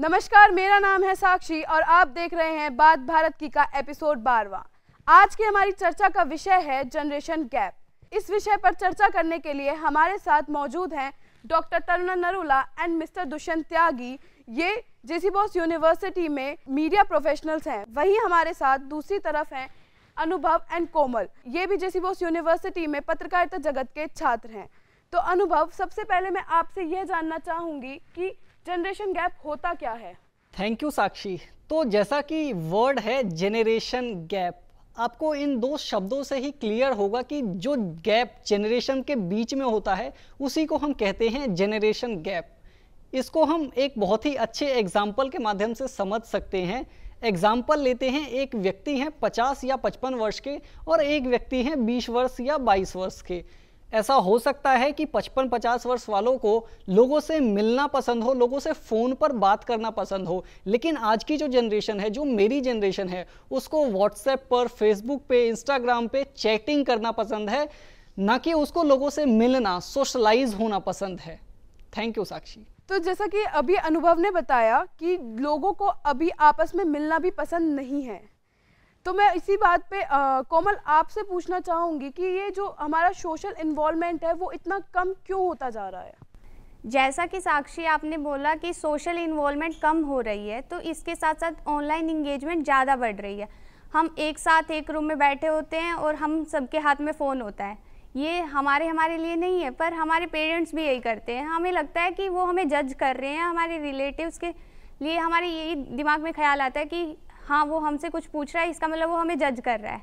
नमस्कार, मेरा नाम है साक्षी और आप देख रहे हैं बात भारत की का एपिसोड 12वां। आज की हमारी चर्चा का विषय है जनरेशन गैप। इस विषय पर चर्चा करने के लिए हमारे साथ मौजूद हैं doctor Taruna Narula and mister Dushyant Tyagi. ये जेसी बॉस यूनिवर्सिटी में मीडिया प्रोफेशनल्स हैं। वहीं हमारे साथ दूसरी तरफ हैं अनुभव एंड कोमल, ये भी जेसी बॉस यूनिवर्सिटी में पत्रकारिता जगत के छात्र हैं। तो अनुभव, सबसे पहले मैं आपसे यह जानना चाहूँगी कि जनरेशन गैप होता क्या है? थैंक यू साक्षी। तो जैसा कि वर्ड है जेनरेशन गैप, आपको इन दो शब्दों से ही क्लियर होगा कि जो गैप जनरेशन के बीच में होता है उसी को हम कहते हैं जनरेशन गैप। इसको हम एक बहुत ही अच्छे एग्जाम्पल के माध्यम से समझ सकते हैं। एग्जाम्पल लेते हैं, एक व्यक्ति हैं 50 या 55 वर्ष के और एक व्यक्ति हैं 20 वर्ष या 22 वर्ष के। ऐसा हो सकता है कि 55-50 वर्ष वालों को लोगों से मिलना पसंद हो, लोगों से फ़ोन पर बात करना पसंद हो, लेकिन आज की जो जनरेशन है, जो मेरी जनरेशन है, उसको व्हाट्सएप पर, फेसबुक पे, इंस्टाग्राम पे चैटिंग करना पसंद है, ना कि उसको लोगों से मिलना, सोशलाइज होना पसंद है। थैंक यू साक्षी। तो जैसा कि अभी अनुभव ने बताया कि लोगों को अभी आपस में मिलना भी पसंद नहीं है, तो मैं इसी बात पे कोमल आपसे पूछना चाहूँगी कि ये जो हमारा सोशल इन्वॉल्वमेंट है वो इतना कम क्यों होता जा रहा है? जैसा कि साक्षी आपने बोला कि सोशल इन्वॉल्वमेंट कम हो रही है, तो इसके साथ साथ ऑनलाइन इंगेजमेंट ज़्यादा बढ़ रही है। हम एक साथ एक रूम में बैठे होते हैं और हम सबके हाथ में फ़ोन होता है। ये हमारे लिए नहीं है, पर हमारे पेरेंट्स भी यही करते हैं। हमें लगता है कि वो हमें जज कर रहे हैं। हमारे रिलेटिव्स के लिए हमारे यही दिमाग में ख्याल आता है कि हाँ, वो हमसे कुछ पूछ रहा है, इसका मतलब वो हमें जज कर रहा है।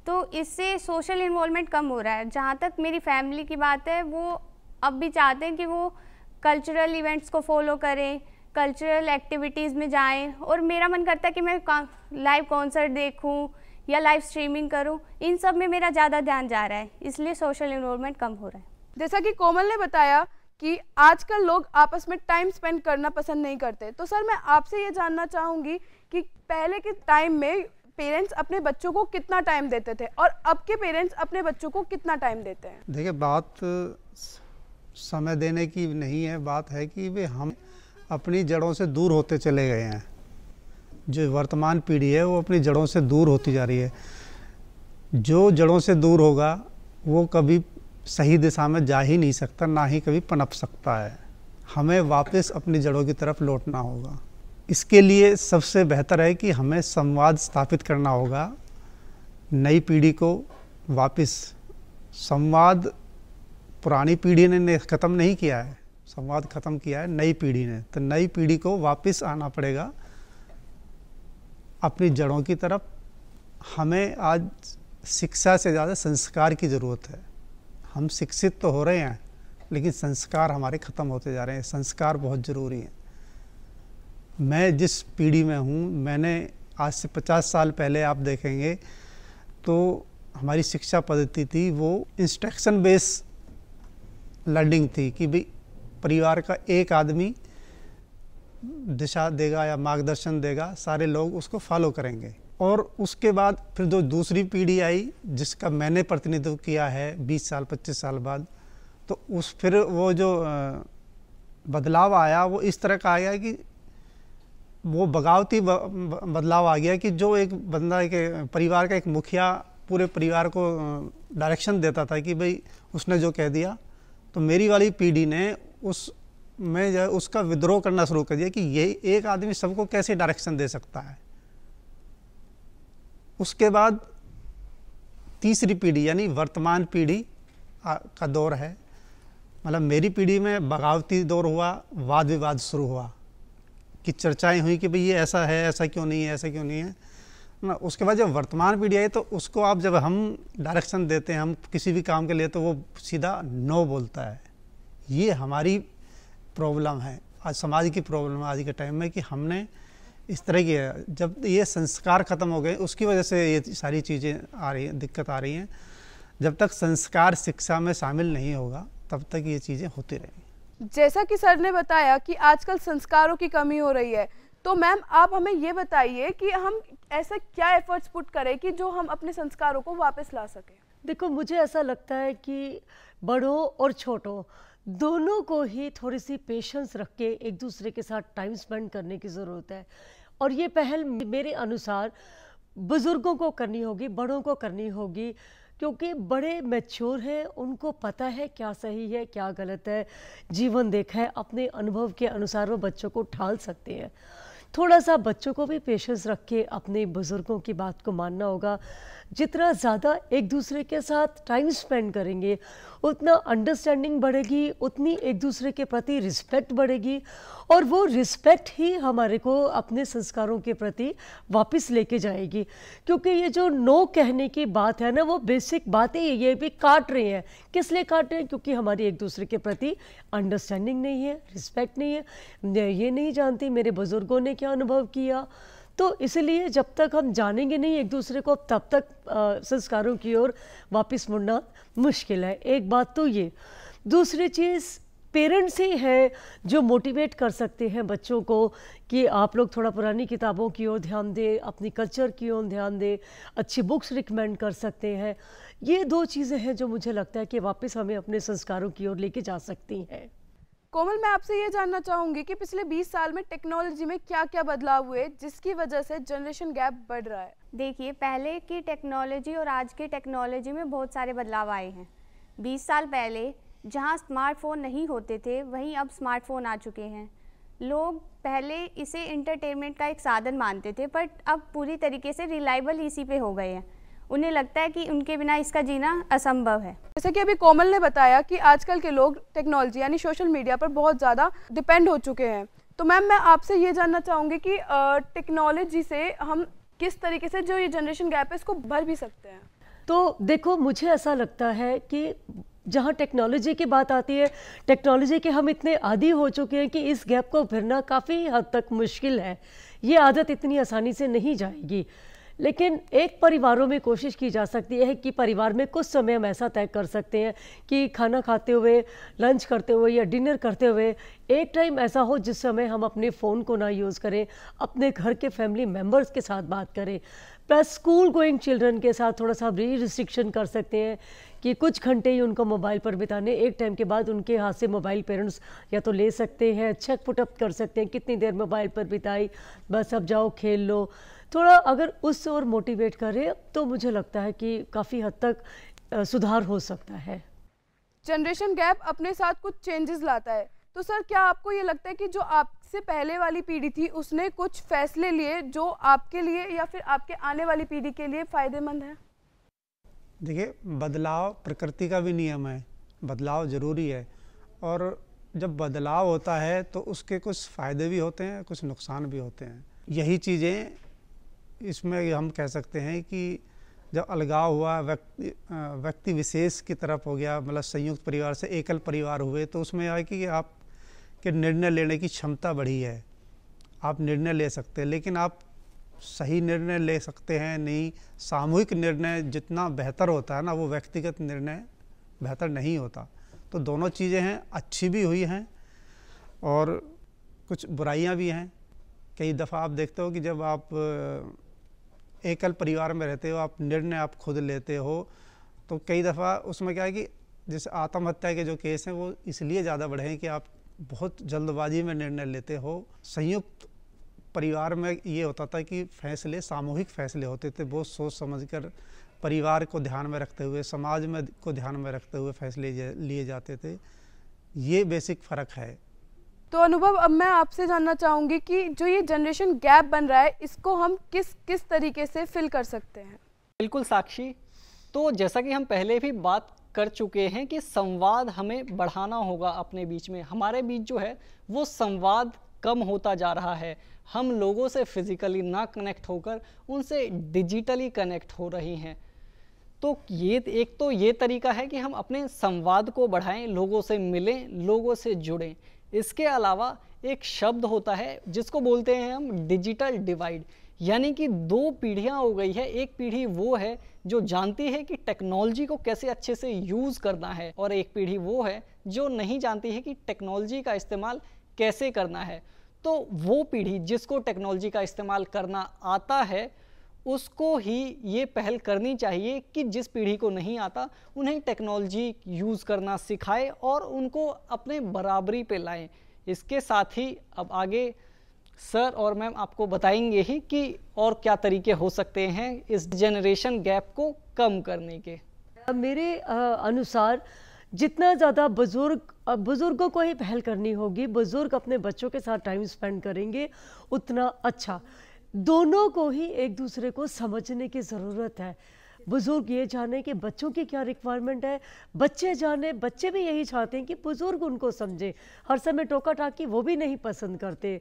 तो इससे सोशल इन्वॉल्वमेंट कम हो रहा है। जहाँ तक मेरी फैमिली की बात है, वो अब भी चाहते हैं कि वो कल्चरल इवेंट्स को फॉलो करें, कल्चरल एक्टिविटीज़ में जाएं, और मेरा मन करता है कि मैं लाइव कॉन्सर्ट देखूं या लाइव स्ट्रीमिंग करूं। इन सब में मेरा ज़्यादा ध्यान जा रहा है, इसलिए सोशल इन्वॉल्वमेंट कम हो रहा है। जैसा कि कोमल ने बताया कि आजकल लोग आपस में टाइम स्पेंड करना पसंद नहीं करते, तो सर मैं आपसे ये जानना चाहूँगी कि पहले के टाइम में पेरेंट्स अपने बच्चों को कितना टाइम देते थे और अब के पेरेंट्स अपने बच्चों को कितना टाइम देते हैं? देखिए, बात समय देने की नहीं है, बात है कि वे हम अपनी जड़ों से दूर होते चले गए हैं। जो वर्तमान पीढ़ी है वो अपनी जड़ों से दूर होती जा रही है। जो जड़ों से दूर होगा वो कभी सही दिशा में जा ही नहीं सकता, ना ही कभी पनप सकता है। हमें वापस अपनी जड़ों की तरफ लौटना होगा। इसके लिए सबसे बेहतर है कि हमें संवाद स्थापित करना होगा। नई पीढ़ी को वापस संवाद पुरानी पीढ़ी ने ख़त्म नहीं किया है, संवाद ख़त्म किया है नई पीढ़ी ने। तो नई पीढ़ी को वापस आना पड़ेगा अपनी जड़ों की तरफ। हमें आज शिक्षा से ज़्यादा संस्कार की ज़रूरत है। हम शिक्षित तो हो रहे हैं, लेकिन संस्कार हमारे ख़त्म होते जा रहे हैं। संस्कार बहुत ज़रूरी हैं। मैं जिस पीढ़ी में हूँ, मैंने आज से 50 साल पहले आप देखेंगे तो हमारी शिक्षा पद्धति थी वो इंस्ट्रक्शन बेस लर्निंग थी कि भाई परिवार का एक आदमी दिशा देगा या मार्गदर्शन देगा, सारे लोग उसको फॉलो करेंगे। और उसके बाद फिर जो दूसरी पीढ़ी आई जिसका मैंने प्रतिनिधित्व किया है 20 साल 25 साल बाद, तो उस फिर वो जो बदलाव आया वो इस तरह का आया कि वो बगावती बदलाव आ गया कि जो एक बंदा के परिवार का एक मुखिया पूरे परिवार को डायरेक्शन देता था कि भाई उसने जो कह दिया, तो मेरी वाली पीढ़ी ने उसका विद्रोह करना शुरू कर दिया कि ये एक आदमी सबको कैसे डायरेक्शन दे सकता है। उसके बाद तीसरी पीढ़ी यानी वर्तमान पीढ़ी का दौर है। मतलब मेरी पीढ़ी में बगावती दौर हुआ, वाद विवाद शुरू हुआ कि चर्चाएं हुई कि भाई ये ऐसा है, ऐसा क्यों नहीं है, ऐसा क्यों नहीं है ना। उसके बाद जब वर्तमान पीढ़ी आई तो उसको आप जब हम डायरेक्शन देते हैं हम किसी भी काम के लिए, तो वो सीधा नो बोलता है। ये हमारी प्रॉब्लम है, आज समाज की प्रॉब्लम है आज के टाइम में कि हमने इस तरह की है। जब ये संस्कार ख़त्म हो गए उसकी वजह से ये सारी चीज़ें आ रही हैं, दिक्कत आ रही हैं। जब तक संस्कार शिक्षा में शामिल नहीं होगा तब तक ये चीज़ें होती रहेंगी। जैसा कि सर ने बताया कि आजकल संस्कारों की कमी हो रही है, तो मैम आप हमें ये बताइए कि हम ऐसा क्या एफर्ट्स पुट करें कि जो हम अपने संस्कारों को वापस ला सकें? देखो, मुझे ऐसा लगता है कि बड़ों और छोटों दोनों को ही थोड़ी सी पेशेंस रख के एक दूसरे के साथ टाइम स्पेंड करने की ज़रूरत है। और ये पहल मेरे अनुसार बुज़ुर्गों को करनी होगी, बड़ों को करनी होगी, क्योंकि बड़े मैच्योर हैं, उनको पता है क्या सही है क्या गलत है, जीवन देखा है, अपने अनुभव के अनुसार वो बच्चों को ढाल सकते हैं। थोड़ा सा बच्चों को भी पेशेंस रख के अपने बुज़ुर्गों की बात को मानना होगा। जितना ज़्यादा एक दूसरे के साथ टाइम स्पेंड करेंगे उतना अंडरस्टैंडिंग बढ़ेगी, उतनी एक दूसरे के प्रति रिस्पेक्ट बढ़ेगी, और वो रिस्पेक्ट ही हमारे को अपने संस्कारों के प्रति वापस लेके जाएगी। क्योंकि ये जो नो कहने की बात है ना, वो बेसिक बात है, ये भी काट रहे हैं। किस लिए काट रहे हैं? क्योंकि हमारी एक दूसरे के प्रति अंडरस्टैंडिंग नहीं है, रिस्पेक्ट नहीं है, ये नहीं जानती मेरे बुज़ुर्गों ने क्या अनुभव किया। तो इसलिए जब तक हम जानेंगे नहीं एक दूसरे को, तब तक संस्कारों की ओर वापस मुड़ना मुश्किल है। एक बात तो ये। दूसरी चीज़, पेरेंट्स ही हैं जो मोटिवेट कर सकते हैं बच्चों को कि आप लोग थोड़ा पुरानी किताबों की ओर ध्यान दें, अपनी कल्चर की ओर ध्यान दें, अच्छी बुक्स रिकमेंड कर सकते हैं। ये दो चीज़ें हैं जो मुझे लगता है कि वापस हमें अपने संस्कारों की ओर लेके जा सकती हैं। कोमल, मैं आपसे ये जानना चाहूँगी कि पिछले 20 साल में टेक्नोलॉजी में क्या क्या बदलाव हुए जिसकी वजह से जनरेशन गैप बढ़ रहा है? देखिए, पहले की टेक्नोलॉजी और आज की टेक्नोलॉजी में बहुत सारे बदलाव आए हैं। 20 साल पहले जहां स्मार्टफ़ोन नहीं होते थे, वहीं अब स्मार्टफ़ोन आ चुके हैं। लोग पहले इसे एंटरटेनमेंट का एक साधन मानते थे, पर अब पूरी तरीके से रिलायबल इसी पे हो गए हैं। उन्हें लगता है कि उनके बिना इसका जीना असंभव है। जैसे कि अभी कोमल ने बताया कि आजकल के लोग टेक्नोलॉजी यानी सोशल मीडिया पर बहुत ज़्यादा डिपेंड हो चुके हैं। तो मैम, मैं आपसे ये जानना चाहूँगी कि टेक्नोलॉजी से हम किस तरीके से जो ये जनरेशन गैप है इसको भर भी सकते हैं? तो देखो, मुझे ऐसा लगता है कि जहाँ टेक्नोलॉजी की बात आती है, टेक्नोलॉजी के हम इतने आदी हो चुके हैं कि इस गैप को भरना काफ़ी हद तक मुश्किल है। ये आदत इतनी आसानी से नहीं जाएगी। लेकिन एक परिवारों में कोशिश की जा सकती है कि परिवार में कुछ समय हम ऐसा तय कर सकते हैं कि खाना खाते हुए, लंच करते हुए या डिनर करते हुए एक टाइम ऐसा हो जिस समय हम अपने फ़ोन को ना यूज़ करें, अपने घर के फैमिली मेम्बर्स के साथ बात करें। प्लस स्कूल गोइंग चिल्ड्रन के साथ थोड़ा सा रिस्ट्रिक्शन कर सकते हैं कि कुछ घंटे ही उनको मोबाइल पर बिताने, एक टाइम के बाद उनके हाथ से मोबाइल पेरेंट्स या तो ले सकते हैं, चेक पुटअप कर सकते हैं कितनी देर मोबाइल पर बिताई, बस अब जाओ खेल लो। थोड़ा अगर उस ओर मोटिवेट करें तो मुझे लगता है कि काफ़ी हद तक सुधार हो सकता है। जनरेशन गैप अपने साथ कुछ चेंजेस लाता है, तो सर क्या आपको ये लगता है कि जो आपसे पहले वाली पीढ़ी थी उसने कुछ फैसले लिए जो आपके लिए या फिर आपके आने वाली पीढ़ी के लिए फ़ायदेमंद है? देखिए, बदलाव प्रकृति का भी नियम है, बदलाव ज़रूरी है। और जब बदलाव होता है तो उसके कुछ फ़ायदे भी होते हैं, कुछ नुकसान भी होते हैं। यही चीज़ें इसमें हम कह सकते हैं कि जब अलगाव हुआ, व्यक्ति विशेष की तरफ हो गया, मतलब संयुक्त परिवार से एकल परिवार हुए, तो उसमें आया कि आपके निर्णय लेने की क्षमता बढ़ी है। आप निर्णय ले सकते हैं, लेकिन आप सही निर्णय ले सकते हैं नहीं। सामूहिक निर्णय जितना बेहतर होता है ना, वो व्यक्तिगत निर्णय बेहतर नहीं होता। तो दोनों चीज़ें हैं, अच्छी भी हुई हैं और कुछ बुराइयां भी हैं। कई दफ़ा आप देखते हो कि जब आप एकल परिवार में रहते हो, आप निर्णय आप खुद लेते हो, तो कई दफ़ा उसमें क्या है कि जैसे आत्महत्या के जो केस हैं वो इसलिए ज़्यादा बढ़े हैं कि आप बहुत जल्दबाजी में निर्णय लेते हो। संयुक्त परिवार में ये होता था कि फैसले सामूहिक फैसले होते थे, बहुत सोच समझकर परिवार को ध्यान में रखते हुए, समाज में को ध्यान में रखते हुए फैसले लिए जाते थे। ये बेसिक फ़र्क है। तो अनुभव, अब मैं आपसे जानना चाहूँगी कि जो ये जनरेशन गैप बन रहा है इसको हम किस तरीके से फिल कर सकते हैं? बिल्कुल साक्षी, तो जैसा कि हम पहले भी बात कर चुके हैं कि संवाद हमें बढ़ाना होगा अपने बीच में। हमारे बीच जो है वो संवाद कम होता जा रहा है। हम लोगों से फिज़िकली ना कनेक्ट होकर उनसे डिजिटली कनेक्ट हो रही हैं। तो ये तरीका है कि हम अपने संवाद को बढ़ाएं, लोगों से मिलें, लोगों से जुड़ें। इसके अलावा एक शब्द होता है जिसको बोलते हैं हम डिजिटल डिवाइड, यानी कि दो पीढ़ियां हो गई है। एक पीढ़ी वो है जो जानती है कि टेक्नोलॉजी को कैसे अच्छे से यूज़ करना है, और एक पीढ़ी वो है जो नहीं जानती है कि टेक्नोलॉजी का इस्तेमाल कैसे करना है। तो वो पीढ़ी जिसको टेक्नोलॉजी का इस्तेमाल करना आता है उसको ही ये पहल करनी चाहिए कि जिस पीढ़ी को नहीं आता उन्हें टेक्नोलॉजी यूज़ करना सिखाए और उनको अपने बराबरी पे लाएं। इसके साथ ही अब आगे सर और मैम आपको बताएंगे ही कि और क्या तरीके हो सकते हैं इस जनरेशन गैप को कम करने के। मेरे अनुसार जितना ज़्यादा बुज़ुर्गों को ही पहल करनी होगी, बुज़ुर्ग अपने बच्चों के साथ टाइम स्पेंड करेंगे उतना अच्छा। दोनों को ही एक दूसरे को समझने की ज़रूरत है। बुज़ुर्ग ये जाने कि बच्चों की क्या रिक्वायरमेंट है, बच्चे जाने, बच्चे भी यही चाहते हैं कि बुज़ुर्ग उनको समझे। हर समय टोका टाकी वो भी नहीं पसंद करते।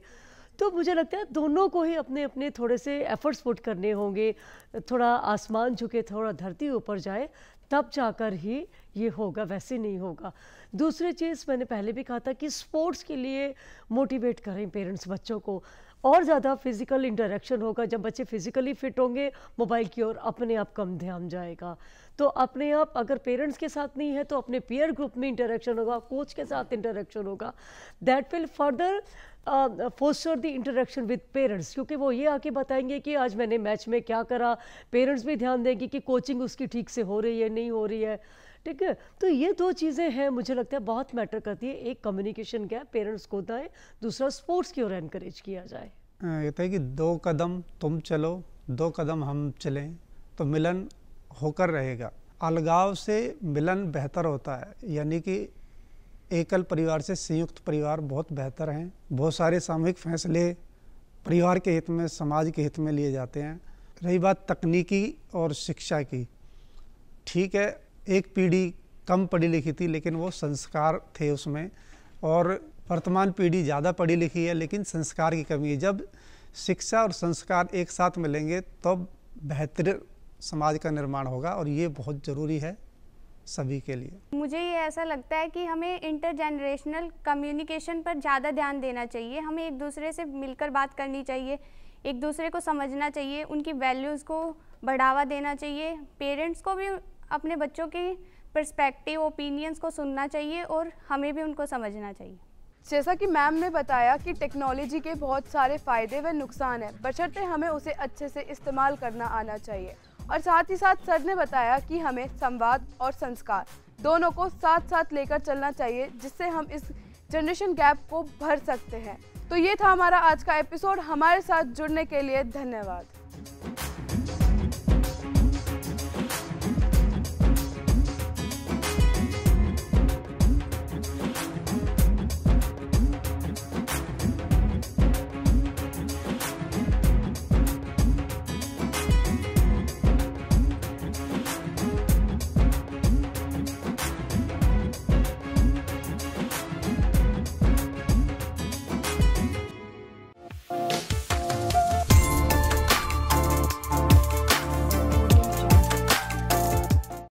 तो मुझे लगता है दोनों को ही अपने अपने थोड़े से एफर्ट्स पुट करने होंगे, थोड़ा आसमान झुके थोड़ा धरती ऊपर जाए, तब जाकर ही ये होगा, वैसे नहीं होगा। दूसरी चीज़ मैंने पहले भी कहा था कि स्पोर्ट्स के लिए मोटिवेट करें पेरेंट्स बच्चों को, और ज़्यादा फिज़िकल इंटरेक्शन होगा। जब बच्चे फिज़िकली फिट होंगे मोबाइल की ओर अपने आप कम ध्यान जाएगा। तो अपने आप अगर पेरेंट्स के साथ नहीं है तो अपने पीयर ग्रुप में इंटरेक्शन होगा, कोच के साथ इंटरेक्शन होगा। That will further foster the interaction with parents, क्योंकि वो ये आके बताएंगे कि आज मैंने मैच में क्या करा। पेरेंट्स भी ध्यान देंगे कि कोचिंग उसकी ठीक से हो रही है नहीं हो रही है, ठीक है। तो ये दो चीज़ें हैं मुझे लगता है बहुत मैटर करती है। एक कम्युनिकेशन गैप पेरेंट्स को होता है, दूसरा स्पोर्ट्स की ओर एनकरेज किया जाए। ये था कि 2 कदम तुम चलो 2 कदम हम चलें तो मिलन होकर रहेगा। अलगाव से मिलन बेहतर होता है, यानी कि एकल परिवार से संयुक्त परिवार बहुत बेहतर हैं। बहुत सारे सामूहिक फैसले परिवार के हित में, समाज के हित में लिए जाते हैं। रही बात तकनीकी और शिक्षा की, ठीक है, एक पीढ़ी कम पढ़ी लिखी थी लेकिन वो संस्कार थे उसमें, और वर्तमान पीढ़ी ज़्यादा पढ़ी लिखी है लेकिन संस्कार की कमी है। जब शिक्षा और संस्कार एक साथ मिलेंगे तब तो बेहतर समाज का निर्माण होगा, और ये बहुत ज़रूरी है सभी के लिए। मुझे ये ऐसा लगता है कि हमें इंटरजेनरेशनल कम्युनिकेशन पर ज़्यादा ध्यान देना चाहिए। हमें एक दूसरे से मिलकर बात करनी चाहिए, एक दूसरे को समझना चाहिए, उनकी वैल्यूज़ को बढ़ावा देना चाहिए। पेरेंट्स को भी अपने बच्चों की पर्सपेक्टिव, ओपिनियंस को सुनना चाहिए और हमें भी उनको समझना चाहिए। जैसा कि मैम ने बताया कि टेक्नोलॉजी के बहुत सारे फ़ायदे व नुकसान हैं, बशर्ते हमें उसे अच्छे से इस्तेमाल करना आना चाहिए। और साथ ही साथ सर ने बताया कि हमें संवाद और संस्कार दोनों को साथ साथ लेकर चलना चाहिए, जिससे हम इस जनरेशन गैप को भर सकते हैं। तो ये था हमारा आज का एपिसोड। हमारे साथ जुड़ने के लिए धन्यवाद।